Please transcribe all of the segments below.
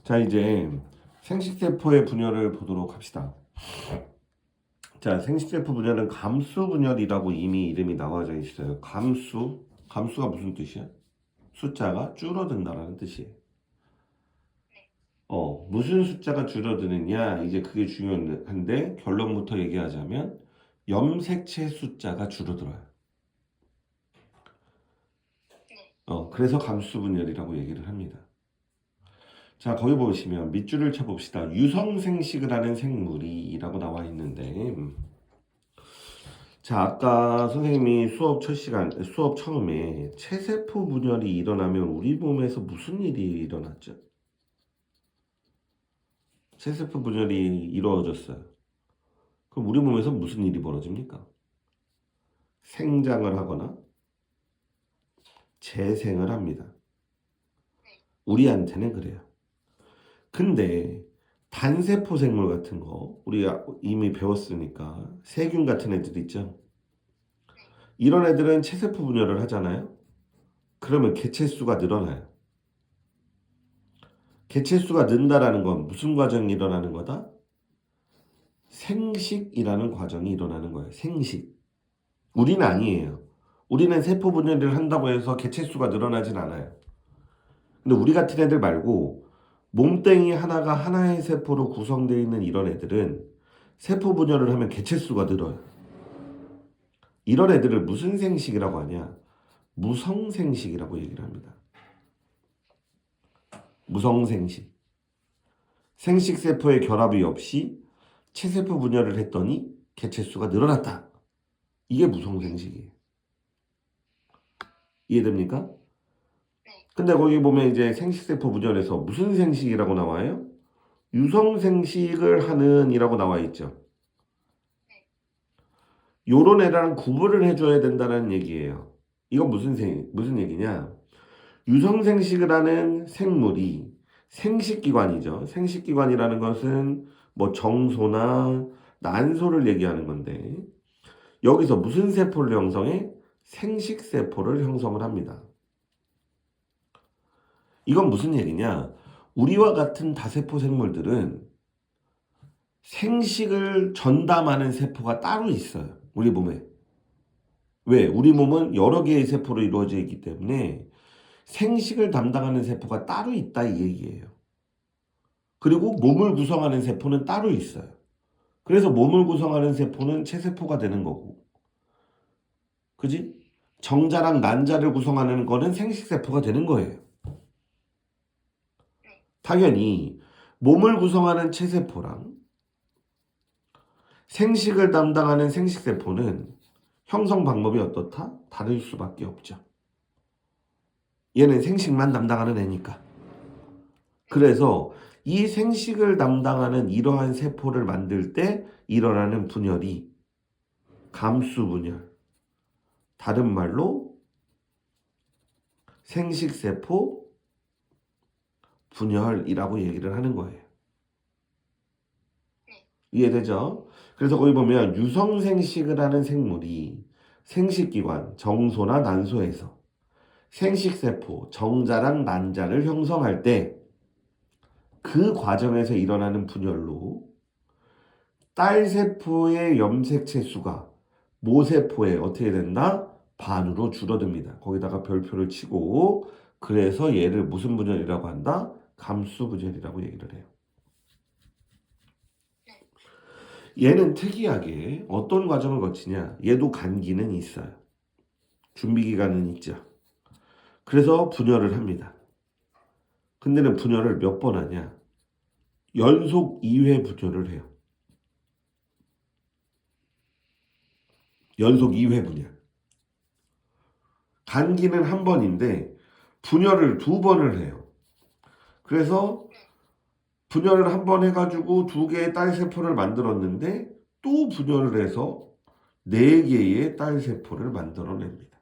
자, 이제 생식세포의 분열을 보도록 합시다. 자, 생식세포 분열은 감수 분열이라고 이미 이름이 나와져 있어요. 감수가 무슨 뜻이야? 숫자가 줄어든다라는 뜻이에요. 무슨 숫자가 줄어드느냐? 이제 그게 중요한데 결론부터 얘기하자면 염색체 숫자가 줄어들어요. 그래서 감수 분열이라고 얘기를 합니다. 자, 거기 보시면 밑줄을 쳐봅시다. 유성생식을 하는 생물이라고 나와 있는데, 자, 아까 선생님이 수업 처음에 체세포 분열이 일어나면 우리 몸에서 무슨 일이 일어났죠? 체세포 분열이 이루어졌어요. 그럼 우리 몸에서 무슨 일이 벌어집니까? 생장을 하거나 재생을 합니다. 우리한테는 그래요. 근데 단세포 생물 같은 거 우리가 이미 배웠으니까 세균 같은 애들 있죠. 이런 애들은 체세포 분열을 하잖아요. 그러면 개체수가 늘어나요. 개체수가 는다라는 건 무슨 과정이 일어나는 거다? 생식이라는 과정이 일어나는 거예요. 생식. 우리는 아니에요. 우리는 세포 분열을 한다고 해서 개체수가 늘어나진 않아요. 근데 우리 같은 애들 말고 몸뚱이 하나가 하나의 세포로 구성되어 있는 이런 애들은 세포 분열을 하면 개체수가 늘어요. 이런 애들을 무슨 생식이라고 하냐? 무성생식이라고 얘기를 합니다. 무성생식. 생식세포의 결합이 없이 체세포 분열을 했더니 개체수가 늘어났다. 이게 무성생식이에요. 이해됩니까? 근데 거기 보면 이제 생식세포 분열에서 무슨 생식이라고 나와요? 유성생식을 하는 이라고 나와 있죠. 요런 애랑 구분을 해줘야 된다는 얘기예요. 이건 무슨 얘기냐? 유성생식을 하는 생물이 생식기관이죠. 생식기관이라는 것은 뭐 정소나 난소를 얘기하는 건데 여기서 무슨 세포를 형성해? 생식세포를 형성을 합니다. 이건 무슨 얘기냐? 우리와 같은 다세포 생물들은 생식을 전담하는 세포가 따로 있어요. 우리 몸에. 왜? 우리 몸은 여러 개의 세포로 이루어져 있기 때문에 생식을 담당하는 세포가 따로 있다 이 얘기예요. 그리고 몸을 구성하는 세포는 따로 있어요. 그래서 몸을 구성하는 세포는 체세포가 되는 거고. 그지? 정자랑 난자를 구성하는 거는 생식세포가 되는 거예요. 당연히 몸을 구성하는 체세포랑 생식을 담당하는 생식세포는 형성 방법이 어떻다? 다를 수밖에 없죠. 얘는 생식만 담당하는 애니까. 그래서 이 생식을 담당하는 이러한 세포를 만들 때 일어나는 분열이 감수분열, 다른 말로 생식세포 분열이라고 얘기를 하는 거예요. 이해되죠? 그래서 거기 보면 유성생식을 하는 생물이 생식기관, 정소나 난소에서 생식세포, 정자랑 난자를 형성할 때 그 과정에서 일어나는 분열로 딸세포의 염색체 수가 모세포에 어떻게 된다? 반으로 줄어듭니다. 거기다가 별표를 치고 그래서 얘를 무슨 분열이라고 한다? 감수분열이라고 얘기를 해요. 얘는 특이하게 어떤 과정을 거치냐? 얘도 간기는 있어요. 준비기간은 있죠. 그래서 분열을 합니다. 근데는 분열을 몇 번 하냐? 연속 2회 분열을 해요. 연속 2회 분열. 간기는 한 번인데 분열을 2번을 해요. 그래서 분열을 한 번 해가지고 2개의 딸세포를 만들었는데 또 분열을 해서 4개의 딸세포를 만들어냅니다.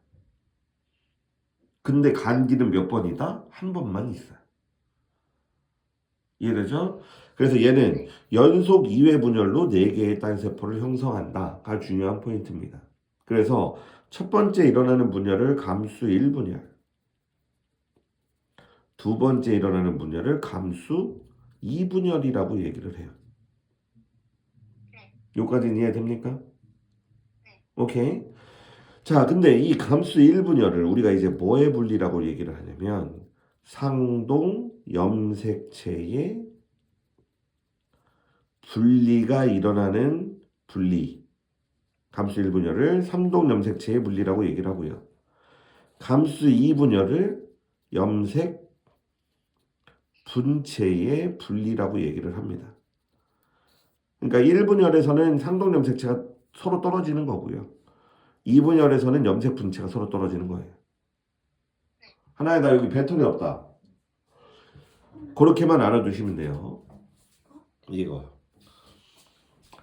근데 간기는 몇 번이다? 한 번만 있어요. 이해되죠? 그래서 얘는 연속 2회 분열로 4개의 딸세포를 형성한다가 중요한 포인트입니다. 그래서 첫 번째 일어나는 분열을 감수 1분열, 두 번째 일어나는 분열을 감수 2분열이라고 얘기를 해요. 여기까지는 이해됩니까? 오케이. 자, 근데 이 감수 1분열을 우리가 이제 뭐의 분리라고 얘기를 하냐면 상동 염색체의 분리가 일어나는 분리. 감수 1분열을 삼동 염색체의 분리라고 얘기를 하고요. 감수 2분열을 염색 분체의 분리라고 얘기를 합니다. 그러니까 1분열에서는 상동 염색체가 서로 떨어지는 거고요. 2분열에서는 염색 분체가 서로 떨어지는 거예요. 하나에 나 여기 배터리 없다. 그렇게만 알아두시면 돼요. 이거.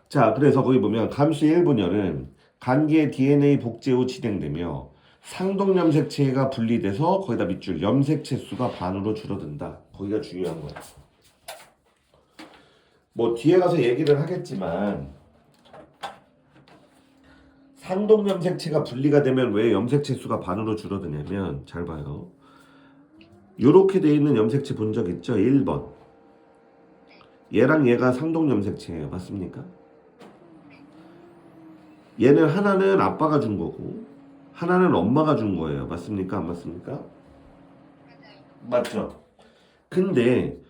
자, 그래서 거기 보면 감수 1분열은 간기의 DNA 복제 후 진행되며 상동 염색체가 분리돼서 거기다 밑줄 염색체 수가 반으로 줄어든다. 거기가 중요한 거야. 뭐 뒤에 가서 얘기를 하겠지만 상동 염색체가 분리가 되면 왜 염색체 수가 반으로 줄어드냐면 잘 봐요. 요렇게 돼 있는 염색체 본 적 있죠? 1번. 얘랑 얘가 상동 염색체예요. 맞습니까? 얘는 하나는 아빠가 준 거고 하나는 엄마가 준 거예요. 맞습니까? 안 맞습니까? 맞죠? 근데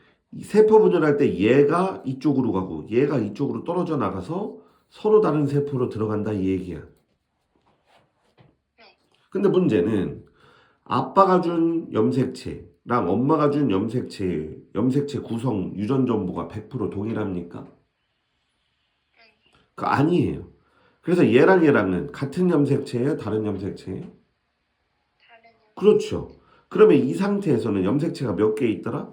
세포 분열할 때 얘가 이쪽으로 가고 얘가 이쪽으로 떨어져 나가서 서로 다른 세포로 들어간다 이 얘기야. 근데 문제는 아빠가 준 염색체랑 엄마가 준 염색체 구성 유전 정보가 100% 동일합니까? 그 아니에요. 그래서 얘랑 얘랑은 같은 염색체예요? 다른 염색체예요? 그렇죠. 그러면 이 상태에서는 염색체가 몇 개 있더라?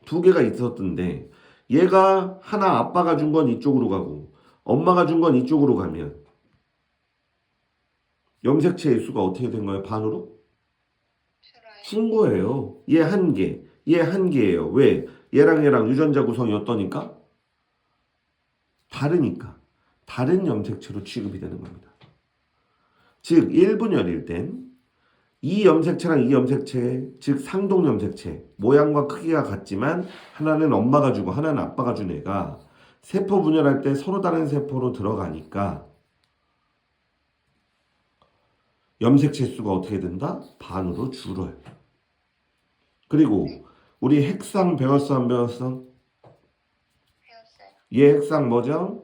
2개가 있었던데 얘가 하나 아빠가 준 건 이쪽으로 가고 엄마가 준 건 이쪽으로 가면 염색체의 수가 어떻게 된 거예요? 반으로? 준 거예요. 얘 1개, 얘 1개예요. 왜? 얘랑 유전자 구성이 어떠니까? 다르니까. 다른 염색체로 취급이 되는 겁니다. 즉 1분열일 땐 이 염색체랑 이 염색체, 즉 상동 염색체 모양과 크기가 같지만 하나는 엄마가 주고 하나는 아빠가 준 애가 세포 분열할 때 서로 다른 세포로 들어가니까 염색체 수가 어떻게 된다? 반으로 줄어요. 그리고 우리 핵상 배웠어 안 배웠어? 얘 핵상 뭐죠?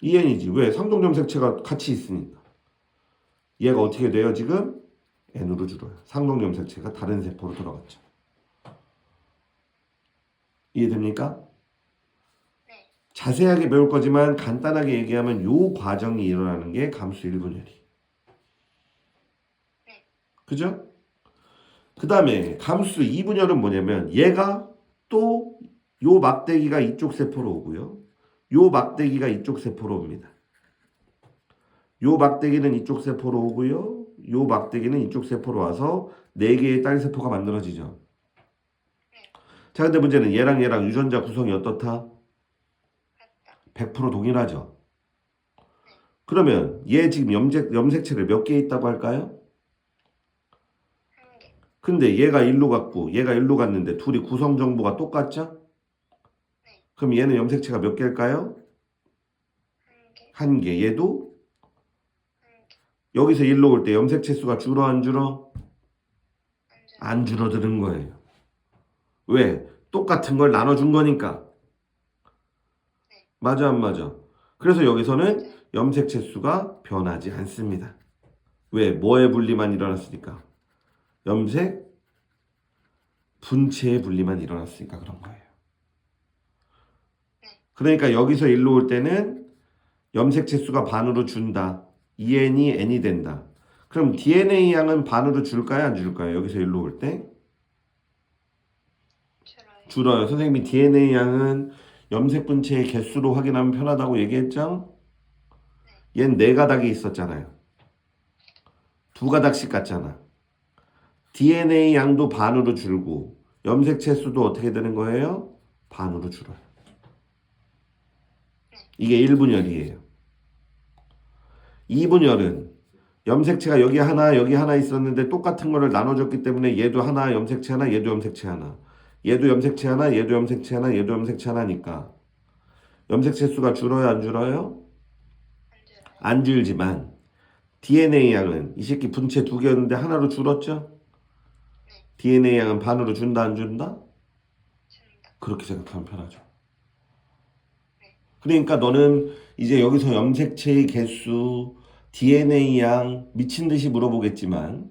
2n이지. 왜? 상동 염색체가 같이 있으니까. 얘가 어떻게 돼요 지금? n으로 줄어요. 상동 염색체가 다른 세포로 들어갔죠. 이해됩니까? 자세하게 배울 거지만 간단하게 얘기하면 요 과정이 일어나는 게 감수 1분열이. 그죠? 그 다음에 감수 2분열은 뭐냐면 얘가 또 요 막대기가 이쪽 세포로 오고요. 요 막대기가 이쪽 세포로 옵니다. 요 막대기는 이쪽 세포로 오고요. 요 막대기는 이쪽 세포로 와서 4개의 딸 세포가 만들어지죠. 자, 근데 문제는 얘랑 유전자 구성이 어떻다? 100% 동일하죠. 그러면 얘 지금 염색체를 몇 개 있다고 할까요? 근데 얘가 일로 갔고 얘가 일로 갔는데 둘이 구성 정보가 똑같죠? 그럼 얘는 염색체가 몇 개일까요? 1개. 얘도 여기서 일로 올 때 염색체 수가 줄어 안 줄어? 안 줄어드는 거예요. 왜? 똑같은 걸 나눠준 거니까. 맞아 안 맞아? 그래서 여기서는 염색체 수가 변하지 않습니다. 왜? 뭐의 분리만 일어났으니까? 염색 분체의 분리만 일어났으니까 그런 거예요. 그러니까 여기서 일로 올 때는 염색체 수가 반으로 준다. 2n이 n이 된다. 그럼 DNA 양은 반으로 줄까요? 안 줄까요? 여기서 일로 올 때? 줄어요. 선생님이 DNA 양은 염색 분체의 개수로 확인하면 편하다고 얘기했죠? 얜 4가닥이 있었잖아요. 2가닥씩 갔잖아. DNA 양도 반으로 줄고 염색체 수도 어떻게 되는 거예요? 반으로 줄어요. 이게 1분열이에요. 2분열은 염색체가 여기 하나 있었는데 똑같은 거를 나눠줬기 때문에 얘도 하나 염색체 하나 얘도 염색체 하나 얘도 염색체 하나 얘도 염색체 하나 얘도 염색체 하나니까 염색체 수가 줄어요 안 줄어요? 안 줄지만 DNA 양은 이 새끼 분체 두 개였는데 하나로 줄었죠? DNA 양은 반으로 준다 안 준다? 그렇게 생각하면 편하죠. 그러니까 너는 이제 여기서 염색체의 개수, DNA 양 미친 듯이 물어보겠지만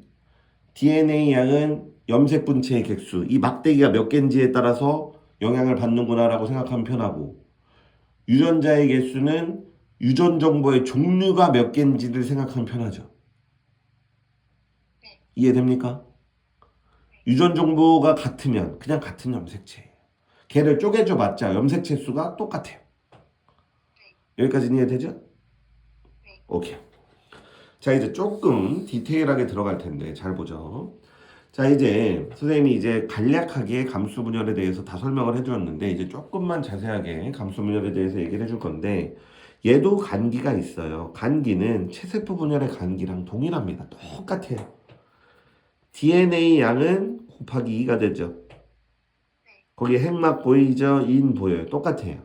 DNA 양은 염색 분체의 개수, 이 막대기가 몇 개인지에 따라서 영향을 받는구나라고 생각하면 편하고 유전자의 개수는 유전 정보의 종류가 몇 개인지를 생각하면 편하죠. 이해됩니까? 유전 정보가 같으면 그냥 같은 염색체예요. 걔를 쪼개줘 봤자 염색체 수가 똑같아요. 여기까지는 이해되죠? 오케이. 자, 이제 조금 디테일하게 들어갈 텐데 잘 보죠. 자, 이제 선생님이 이제 간략하게 감수 분열에 대해서 다 설명을 해주었는데 이제 조금만 자세하게 감수 분열에 대해서 얘기를 해줄 건데 얘도 간기가 있어요. 간기는 체세포 분열의 간기랑 동일합니다. 똑같아요. DNA 양은 곱하기 2가 되죠. 거기에 핵막 보이죠? 인 보여요. 똑같아요.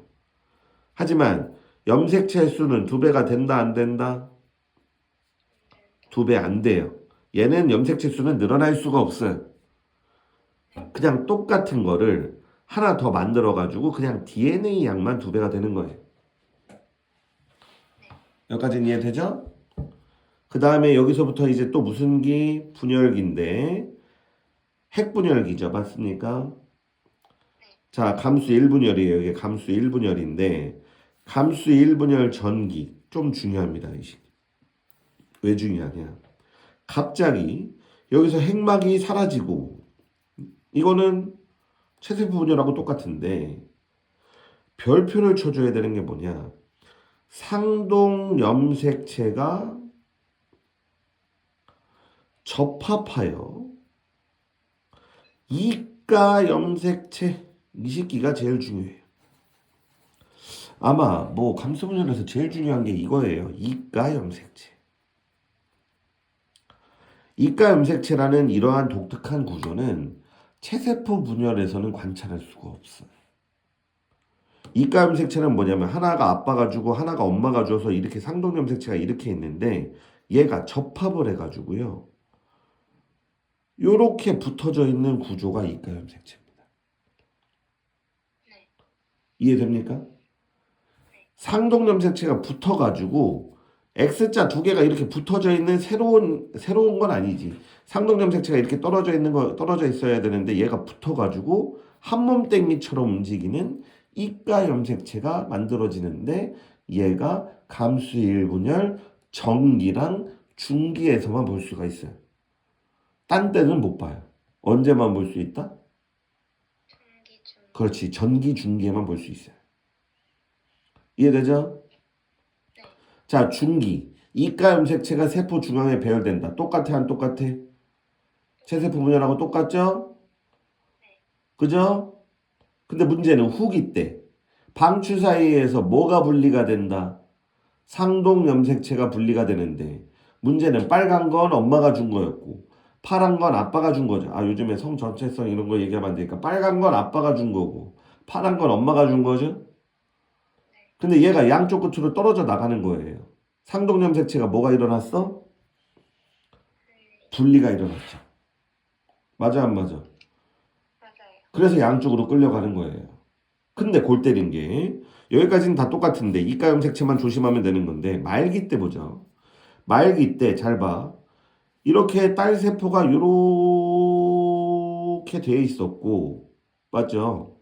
하지만 염색체 수는 2배가 된다 안 된다? 2배 안 돼요. 얘는 염색체 수는 늘어날 수가 없어요. 그냥 똑같은 거를 하나 더 만들어 가지고 그냥 DNA 양만 2배가 되는 거예요. 여기까지는 이해되죠? 그 다음에 여기서부터 이제 또 무슨 기? 분열기인데 핵분열기죠. 맞습니까? 자, 감수 1분열이에요. 이게 감수 1분열인데 감수 1분열 전기 좀 중요합니다. 왜 중요하냐? 갑자기 여기서 핵막이 사라지고 이거는 체세포 분열하고 똑같은데 별표를 쳐줘야 되는 게 뭐냐? 상동 염색체가 접합하여 이가 염색체 이 새끼가 제일 중요해요. 아마 뭐 감수 분열에서 제일 중요한 게 이거예요. 이가 염색체. 이가 염색체라는 이러한 독특한 구조는 체세포 분열에서는 관찰할 수가 없어요. 이가 염색체는 뭐냐면 하나가 아빠가 주고 하나가 엄마가 줘서 이렇게 상동 염색체가 이렇게 있는데 얘가 접합을 해가지고요. 요렇게 붙어져 있는 구조가 이가 염색체입니다. 이해됩니까? 상동 염색체가 붙어가지고 X자 2개가 이렇게 붙어져 있는 새로운 건 아니지. 상동 염색체가 이렇게 떨어져 있어야 되는데 얘가 붙어가지고 한몸땡이처럼 움직이는 이가 염색체가 만들어지는데 얘가 감수 1분열 정기랑 중기에서만 볼 수가 있어요. 딴 데는 못 봐요. 언제만 볼 수 있다? 그렇지. 전기 중기에만 볼 수 있어요. 이해되죠? 자, 중기. 이가 염색체가 세포 중앙에 배열된다. 똑같아 안 똑같아? 체세포 분열하고 똑같죠? 그죠? 근데 문제는 후기 때 방추 사이에서 뭐가 분리가 된다? 상동 염색체가 분리가 되는데 문제는 빨간 건 엄마가 준 거였고 파란 건 아빠가 준 거죠. 아, 요즘에 성 전체성 이런 거 얘기하면 안 되니까 빨간 건 아빠가 준 거고 파란 건 엄마가 준 거죠. 근데 얘가 양쪽 끝으로 떨어져 나가는 거예요. 상동 염색체가 뭐가 일어났어? 분리가 일어났죠. 맞아 안 맞아? 그래서 양쪽으로 끌려가는 거예요. 근데 골 때린 게 여기까지는 다 똑같은데 이가 염색체만 조심하면 되는 건데 말기 때 보죠. 말기 때 잘 봐. 이렇게 딸 세포가 이렇게 돼 있었고 맞죠?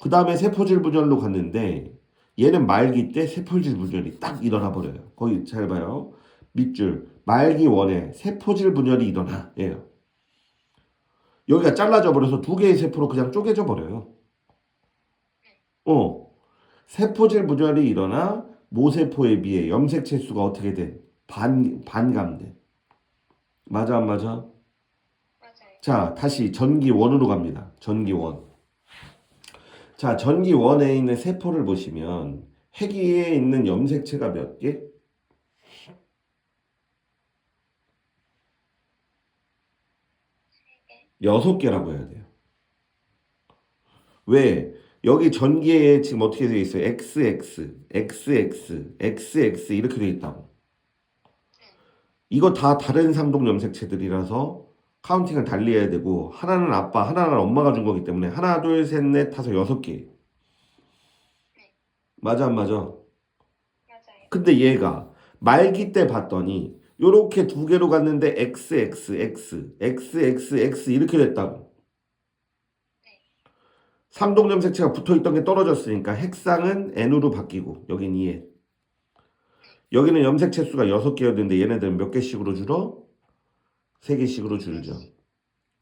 그 다음에 세포질 분열로 갔는데 얘는 말기 때 세포질 분열이 딱 일어나 버려요. 거기 잘 봐요. 밑줄 말기 원에 세포질 분열이 일어나 예요. 여기가 잘라져 버려서 2개의 세포로 그냥 쪼개져 버려요. 세포질 분열이 일어나 모세포에 비해 염색체 수가 어떻게 돼? 반감돼. 맞아 안 맞아? 자, 다시 전기원으로 갑니다. 전기원. 자, 전기원에 있는 세포를 보시면 핵위에 있는 염색체가 몇 개? 6개라고 해야 돼요. 왜? 여기 전기에 지금 어떻게 되어 있어요? XX, XX, XX 이렇게 되어 있다고. 이거 다 다른 상동 염색체들이라서 카운팅을 달리 해야 되고 하나는 아빠, 하나는 엄마가 준 거기 때문에 하나, 둘, 셋, 넷, 다섯, 6개. 맞아 안 맞아? 맞아요. 근데 얘가 말기 때 봤더니 요렇게 2개로 갔는데 XXX, XXX 이렇게 됐다고. 상동 염색체가 붙어있던 게 떨어졌으니까 핵상은 N으로 바뀌고 여긴 2N. 여기는 염색체 수가 6개였는데 얘네들은 몇 개씩으로 줄어? 3개씩으로 줄죠.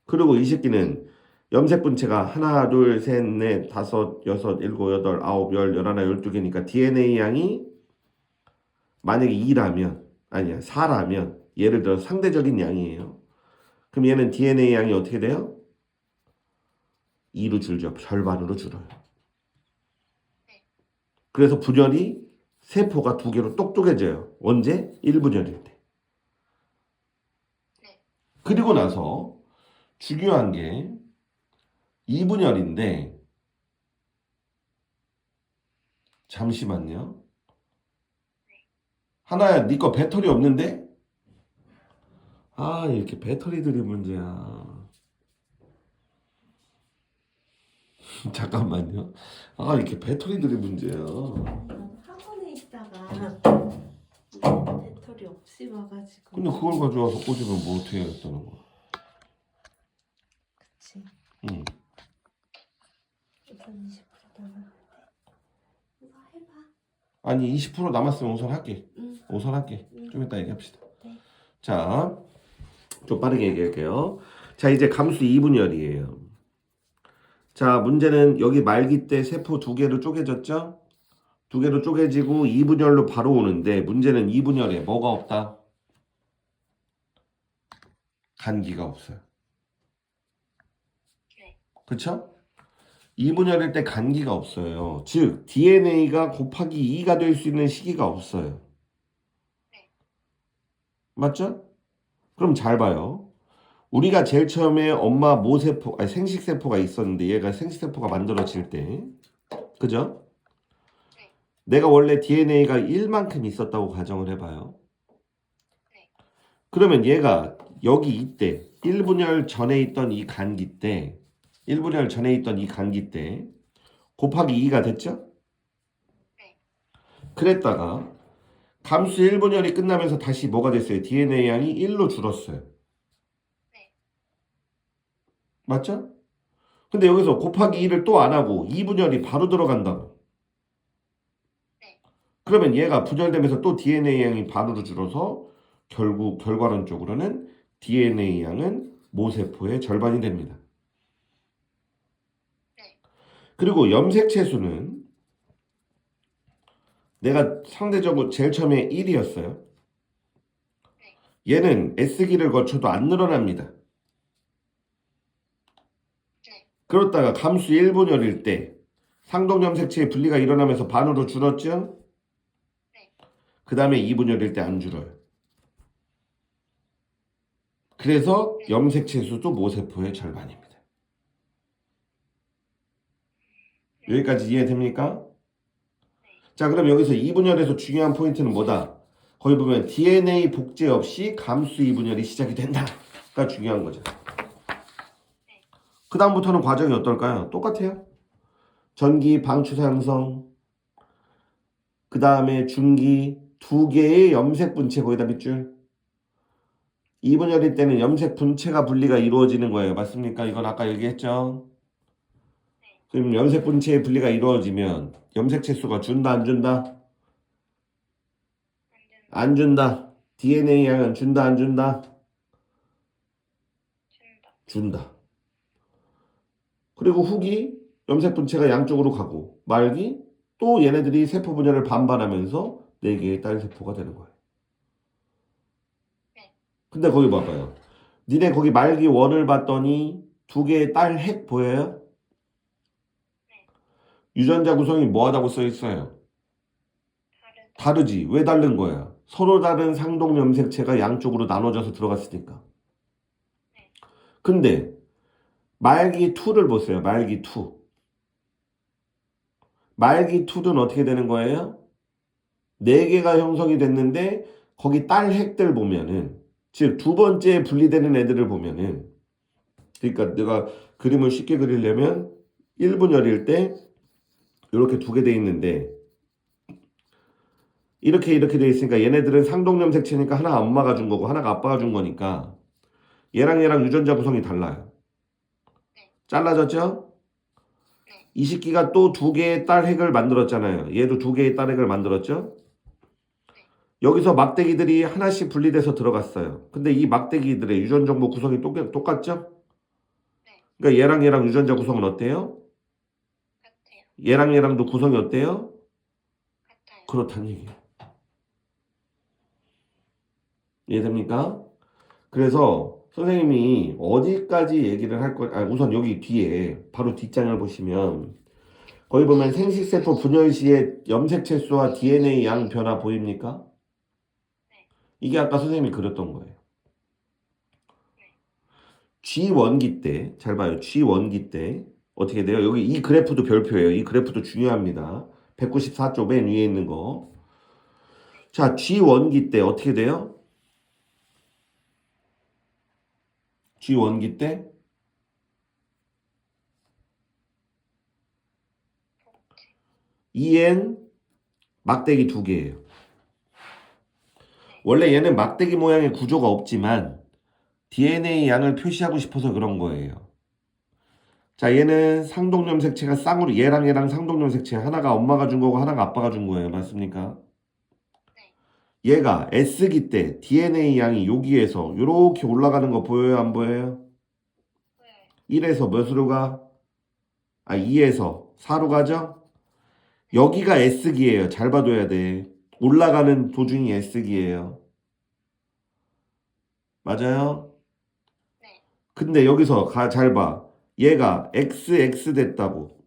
그리고 이 새끼는 염색 분체가 하나, 둘, 셋, 넷, 다섯, 여섯, 일곱, 여덟, 아홉, 열, 열하나, 12개니까 DNA 양이 만약에 2라면 아니야 4라면 예를 들어 상대적인 양이에요. 그럼 얘는 DNA 양이 어떻게 돼요? 2로 줄죠. 절반으로 줄어요. 그래서 분열이 세포가 2개로 똑똑해져요. 언제? 1분열일 때. 그리고 나서 중요한 게 2분열인데 잠시만요. 하나야 네 거 배터리 없는데? 아 이렇게 배터리들이 문제야. 잠깐만요. 아 이렇게 배터리들이 문제야. 학원에 있다가 배터리 없이 와가지고. 근데 그걸 가져와서 꽂으면 뭐 어떻게 해야겠다는 거야. 그치. 응. 우선 20% 남았는데. 이거 해봐. 아니 20% 남았으면 우선 할게. 응. 우선 할게. 응. 좀 이따 얘기합시다. 네. 자, 좀 빠르게 얘기할게요. 자 이제 감수 2분열이에요. 자 문제는 여기 말기 때 세포 2개로 쪼개졌죠? 2개로 쪼개지고 2분열로 바로 오는데 문제는 2분열에 뭐가 없다? 간기가 없어요. 그쵸? 2분열일 때 간기가 없어요. 즉 DNA가 곱하기 2가 될 수 있는 시기가 없어요. 맞죠? 그럼 잘 봐요. 우리가 제일 처음에 엄마 모세포, 아니 생식세포가 있었는데 얘가 생식세포가 만들어질 때 그죠? 내가 원래 DNA가 1만큼 있었다고 가정을 해봐요. 그러면 얘가 여기 이때 1분열 전에 있던 이 간기 때 1분열 전에 있던 이 간기 때 곱하기 2가 됐죠? 그랬다가 감수 1분열이 끝나면서 다시 뭐가 됐어요? DNA 양이 1로 줄었어요. 맞죠? 근데 여기서 곱하기 2를 또 안 하고 2분열이 바로 들어간다고. 그러면 얘가 분열되면서 또 DNA 양이 반으로 줄어서 결국 결과론적으로는 DNA 양은 모세포의 절반이 됩니다. 그리고 염색체 수는 내가 상대적으로 제일 처음에 1이었어요. 얘는 S기를 거쳐도 안 늘어납니다. 그렇다가 감수 1분열일 때 상동 염색체의 분리가 일어나면서 반으로 줄었죠? 그 다음에 2분열일 때 안 줄어요. 그래서 염색체 수도 모세포의 절반입니다. 여기까지 이해됩니까? 자, 그럼 여기서 2분열에서 중요한 포인트는 뭐다? 거기 보면 DNA 복제 없이 감수 2분열이 시작이 된다가 중요한 거죠. 그 다음부터는 과정이 어떨까요? 똑같아요. 전기, 방추사 형성, 그 다음에 중기, 2개의 염색 분체 거기다 밑줄. 2분열일 때는 염색 분체가 분리가 이루어지는 거예요. 맞습니까? 이건 아까 얘기했죠? 그럼 염색 분체의 분리가 이루어지면 염색체 수가 준다 안 준다? 안 준다. DNA 양은 준다 안 준다? 준다. 그리고 후기 염색 분체가 양쪽으로 가고 말기 또 얘네들이 세포 분열을 반반하면서 4개의 딸 세포가 되는 거예요. 근데 거기 봐봐요. 니네 거기 말기 원을 봤더니 2개의 딸 핵 보여요? 유전자 구성이 뭐하다고 써 있어요? 다르지. 왜 다른 거야? 서로 다른 상동 염색체가 양쪽으로 나눠져서 들어갔으니까. 근데 말기 2를 보세요. 말기 2. 말기 2는 어떻게 되는 거예요? 4개가 형성이 됐는데 거기 딸 핵들 보면은 즉 두 번째 분리되는 애들을 보면은 그러니까 내가 그림을 쉽게 그리려면 1분열일 때 이렇게 2개 돼 있는데 이렇게 돼 있으니까 얘네들은 상동염색체니까 하나가 엄마가 준 거고 하나가 아빠가 준 거니까 얘랑 유전자 구성이 달라요. 잘라졌죠? 이 새끼가 또 2개의 딸 핵을 만들었잖아요. 얘도 2개의 딸 핵을 만들었죠? 여기서 막대기들이 하나씩 분리돼서 들어갔어요. 근데 이 막대기들의 유전 정보 구성이 똑같죠? 그러니까 얘랑 유전자 구성은 어때요? 얘랑도 구성이 어때요? 그렇다는 얘기예요. 이해됩니까? 그래서 선생님이 어디까지 얘기를 할 거, 우선 여기 뒤에 바로 뒷장을 보시면 거기 보면 생식세포 분열 시에 염색체 수와 DNA 양 변화 보입니까? 이게 아까 선생님이 그렸던 거예요. G1기 때, 잘 봐요. G1기 때 어떻게 돼요? 여기 이 그래프도 별표예요. 이 그래프도 중요합니다. 194쪽 맨 위에 있는 거. 자, G1기 때 어떻게 돼요? G1기 때 EN 막대기 2개예요. 원래 얘는 막대기 모양의 구조가 없지만 DNA 양을 표시하고 싶어서 그런 거예요. 자, 얘는 상동염색체가 쌍으로 얘랑 상동염색체 하나가 엄마가 준 거고 하나가 아빠가 준 거예요. 맞습니까? 얘가 S기 때 DNA 양이 여기에서 이렇게 올라가는 거 보여요? 안 보여요? 1에서 몇으로 가? 2에서 4로 가죠? 여기가 S기예요. 잘 봐둬야 돼. 올라가는 도중이 S기예요. 맞아요? 근데 여기서 잘 봐. 얘가 XX 됐다고.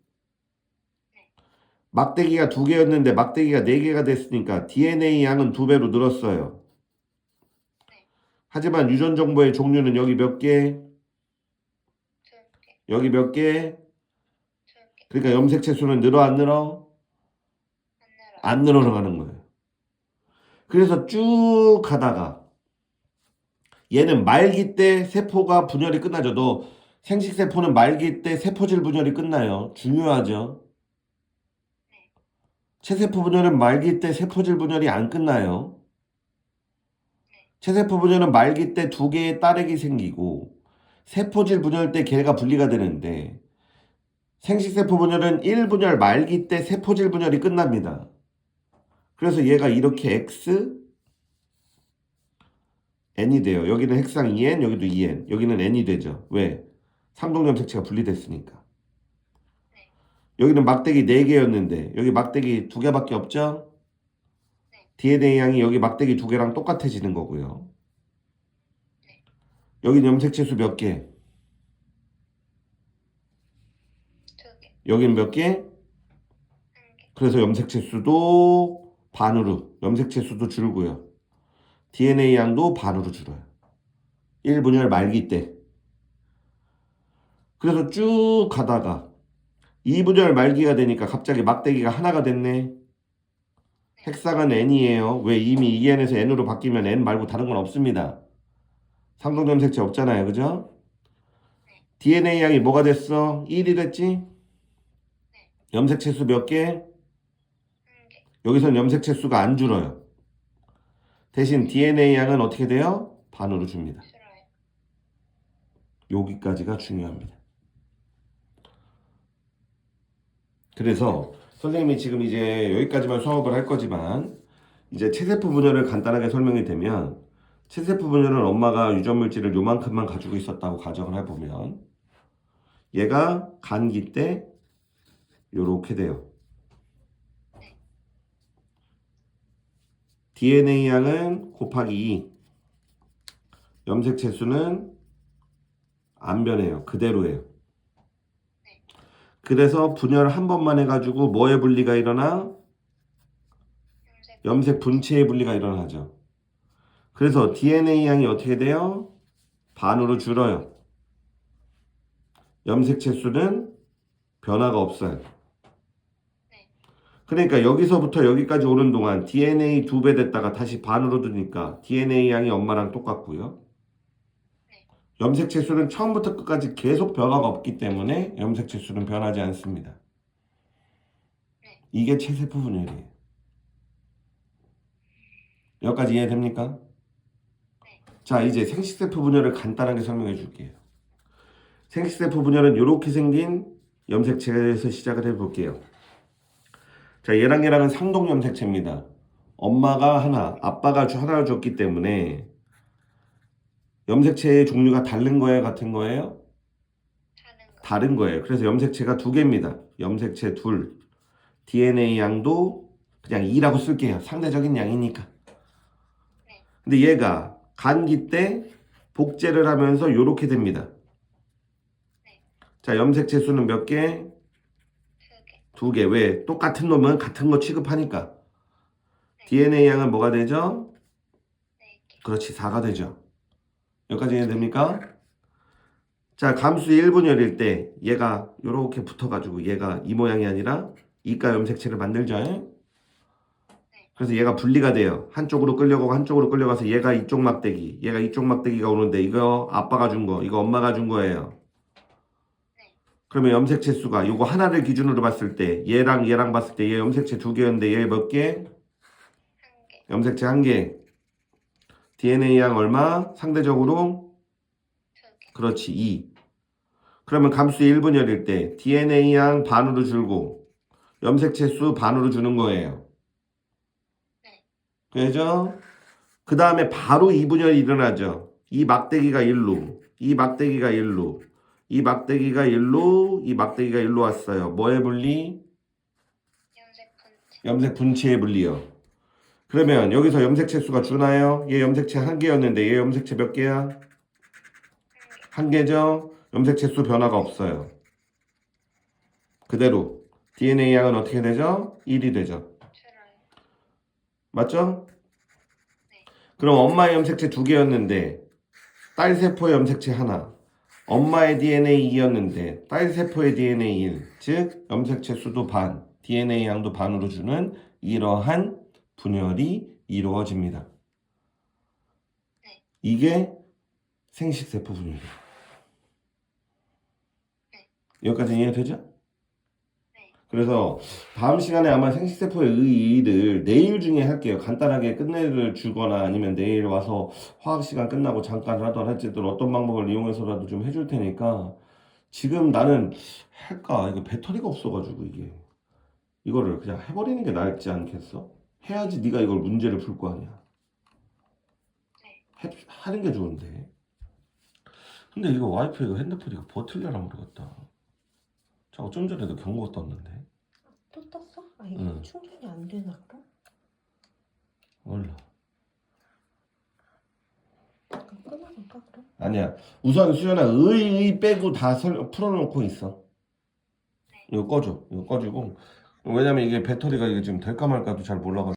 막대기가 2개였는데 막대기가 4개가 됐으니까 DNA 양은 2배로 늘었어요. 하지만 유전 정보의 종류는 여기 몇 개? 여기 몇 개? 그러니까 염색체 수는 늘어 안 늘어? 안 늘어나가는 거예요. 그래서 쭉 가다가 얘는 말기 때 세포가 분열이 끝나죠. 너 생식세포는 말기 때 세포질 분열이 끝나요. 중요하죠. 체세포 분열은 말기 때 세포질 분열이 안 끝나요. 체세포 분열은 말기 때 2개의 딸핵이 생기고 세포질 분열 때 걔가 분리가 되는데 생식세포 분열은 1분열 말기 때 세포질 분열이 끝납니다. 그래서 얘가 이렇게 X, N이 돼요. 여기는 핵상 2N, 여기도 2N, 여기는 N이 되죠. 왜? 상동염색체가 분리됐으니까. 여기는 막대기 4개였는데 여기 막대기 2개밖에 없죠? DNA 양이 여기 막대기 2개랑 똑같아지는 거고요. 여기는 염색체 수 몇 개? 여기는 몇 개? 그래서 염색체 수도 반으로, 염색체 수도 줄고요. DNA 양도 반으로 줄어요. 1분열 말기 때. 그래서 쭉 가다가 2분열 말기가 되니까 갑자기 막대기가 하나가 됐네. 핵상은 N이에요. 왜? 이미 2N에서 N으로 바뀌면 N 말고 다른 건 없습니다. 상동염색체 없잖아요. 그죠? DNA 양이 뭐가 됐어? 1이 됐지? 염색체 수 몇 개? 여기선 염색체 수가 안 줄어요. 대신 DNA 양은 어떻게 돼요? 반으로 줍니다. 여기까지가 중요합니다. 그래서 선생님이 지금 이제 여기까지만 수업을 할 거지만 이제 체세포 분열을 간단하게 설명이 되면 체세포 분열은 엄마가 유전물질을 요만큼만 가지고 있었다고 가정을 해보면 얘가 간기 때 요렇게 돼요. DNA 양은 곱하기 2. 염색체 수는 안 변해요. 그대로예요. 그래서 분열 한 번만 해가지고 뭐의 분리가 일어나? 염색 분체의 분리가 일어나죠. 그래서 DNA 양이 어떻게 돼요? 반으로 줄어요. 염색체 수는 변화가 없어요. 네. 그러니까 여기서부터 여기까지 오는 동안 DNA 2배 됐다가 다시 반으로 두니까 DNA 양이 엄마랑 똑같고요. 네. 염색체 수는 처음부터 끝까지 계속 변화가 없기 때문에 염색체 수는 변하지 않습니다. 네. 이게 체세포 분열이에요. 여기까지 이해됩니까? 네. 자, 이제 생식세포 분열을 간단하게 설명해 줄게요. 생식세포 분열은 이렇게 생긴 염색체에서 시작을 해볼게요. 자, 얘랑은 상동 염색체입니다. 엄마가 하나, 아빠가 하나를 줬기 때문에 염색체의 종류가 다른 거예요? 같은 거예요? 다른 거. 다른 거예요. 그래서 염색체가 두 개입니다. 염색체 둘. DNA 양도 그냥 2라고 쓸게요. 상대적인 양이니까. 네. 근데 얘가 간기 때 복제를 하면서 이렇게 됩니다. 네. 자, 염색체 수는 몇 개? 2개. 두 개. 왜? 똑같은 놈은 같은 거 취급하니까. 네. DNA 양은 뭐가 되죠? 4개. 그렇지, 4가 되죠. 여기까지 이해됩니까? 자, 감수 1분열일 때 얘가 이렇게 붙어가지고 얘가 이 모양이 아니라 이가 염색체를 만들죠. 그래서 얘가 분리가 돼요. 한쪽으로 끌려가고 한쪽으로 끌려가서 얘가 이쪽 막대기, 얘가 이쪽 막대기가 오는데 이거 아빠가 준 거, 이거 엄마가 준 거예요. 그러면 염색체 수가 요거 하나를 기준으로 봤을 때 얘랑 봤을 때 얘 염색체 두 개였는데 얘 몇 개? 1개. 염색체 한 개. DNA 양 얼마? 상대적으로 2개. 그렇지 2. 그러면 감수 1분열일 때 DNA 양 반으로 줄고 염색체 수 반으로 주는 거예요. 네. 그죠? 그 다음에 바로 2분열이 일어나죠. 이 막대기가 1로, 이 막대기가 1로, 이 막대기가 1로, 이 막대기가 1로 왔어요. 뭐의 분리? 염색 분체. 염색 분체의 분리요. 그러면 여기서 염색체 수가 주나요? 얘 염색체 한 개였는데 얘 염색체 몇 개야? 1개. 한 개죠? 염색체 수 변화가 없어요. 그대로 DNA 양은 어떻게 되죠? 1이 되죠. 줄어요. 맞죠? 네. 그럼 엄마의 염색체 두 개였는데 딸 세포의 염색체 하나. 엄마의 DNA 2였는데 딸 세포의 DNA 1. 즉 염색체 수도 반, DNA 양도 반으로 주는 이러한 분열이 이루어집니다. 네. 이게 생식세포 분열이에요. 네. 여기까지 이해되죠? 네. 그래서 다음 시간에 아마 생식세포의 의의를 내일 중에 할게요. 간단하게 끝내를 주거나 아니면 내일 와서 화학 시간 끝나고 잠깐 하더라도 어쨌든 어떤 방법을 이용해서라도 좀 해줄 테니까 지금 나는 할까? 이거 배터리가 없어가지고 이거를 그냥 해버리는 게 낫지 않겠어? 해야지 네가 이걸 문제를 풀 거 아니야. 네. 하는 게 좋은데. 근데 이거 와이프 이거 핸드폰 이거 버틸려나 모르겠다. 자, 좀 전에도 경고 떴는데. 또 떴어? 아 이게 응. 충전이 안 되나 그럼? 몰라. 잠깐 끊어볼까 그럼? 아니야. 우선 수연아 의 빼고 다 풀어놓고 있어. 이거 꺼줘. 이거 꺼지고. 왜냐면 이게 배터리가 이게 지금 될까 말까도 잘 몰라가지고.